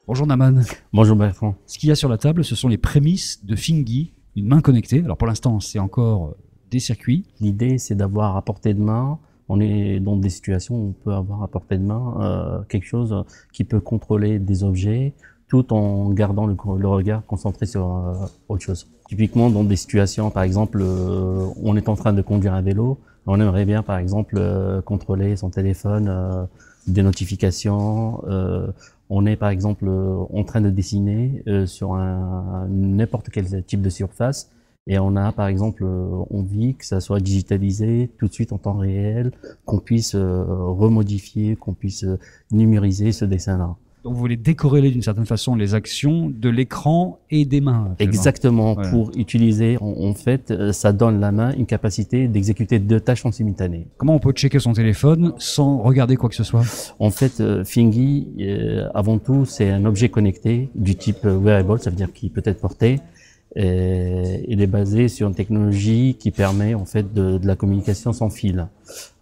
Bonjour Naman. Bonjour Bertrand. Ce qu'il y a sur la table, ce sont les prémices de Fingi, une main connectée. Alors pour l'instant, c'est encore des circuits. L'idée, c'est d'avoir à portée de main, on est dans des situations où on peut avoir à portée de main quelque chose qui peut contrôler des objets tout en gardant le regard concentré sur autre chose. Typiquement, dans des situations, par exemple, on est en train de conduire un vélo, on aimerait bien, par exemple, contrôler son téléphone, des notifications. On est, par exemple, en train de dessiner sur n'importe quel type de surface. Et on a, par exemple, envie que ça soit digitalisé tout de suite en temps réel, qu'on puisse remodifier, qu'on puisse numériser ce dessin-là. Donc vous voulez décorréler d'une certaine façon les actions de l'écran et des mains. Exactement, ouais. Pour utiliser, en fait, ça donne la main une capacité d'exécuter 2 tâches en simultané. Comment on peut checker son téléphone sans regarder quoi que ce soit? En fait, Fingi, avant tout, c'est un objet connecté du type wearable, ça veut dire qu'il peut être porté. Il est basé sur une technologie qui permet en fait de la communication sans fil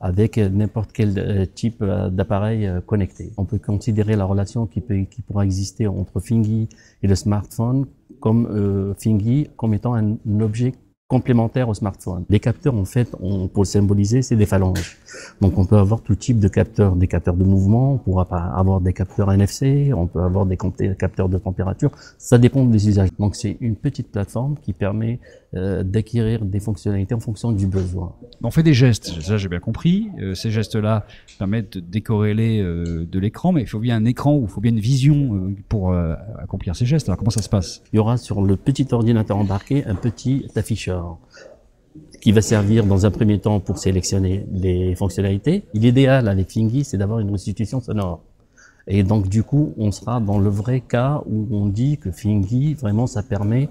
avec n'importe quel type d'appareil connecté. On peut considérer la relation qui pourra exister entre Fingi et le smartphone comme Fingi comme étant un objet complémentaire au smartphone. Les capteurs, en fait, pour le symboliser, c'est des phalanges. Donc, on peut avoir tout type de capteurs, des capteurs de mouvement, on pourra avoir des capteurs NFC, on peut avoir des capteurs de température. Ça dépend des usages. Donc, c'est une petite plateforme qui permet d'acquérir des fonctionnalités en fonction du besoin. On fait des gestes, ça j'ai bien compris. Ces gestes-là permettent de décorréler de l'écran, mais il faut bien un écran ou il faut bien une vision pour accomplir ces gestes. Alors, comment ça se passe? Il y aura sur le petit ordinateur embarqué un petit afficheur qui va servir dans un premier temps pour sélectionner les fonctionnalités. L'idéal avec Fingi, c'est d'avoir une restitution sonore. Et donc, du coup, on sera dans le vrai cas où on dit que Fingi, vraiment, ça permet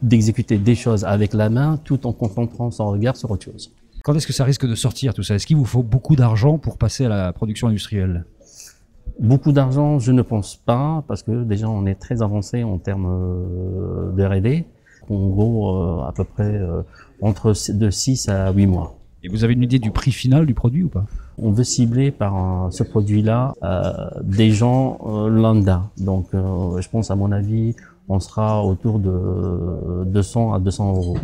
d'exécuter des choses avec la main tout en concentrant son regard sur autre chose. Quand est-ce que ça risque de sortir tout ça? Est-ce qu'il vous faut beaucoup d'argent pour passer à la production industrielle? Beaucoup d'argent, je ne pense pas, parce que déjà, on est très avancé en termes de R&D. En gros, à peu près de 6 à 8 mois. Et vous avez une idée du prix final du produit ou pas? On veut cibler par ce produit-là des gens lambda. Donc, je pense, à mon avis, on sera autour de 200 à 200 euros.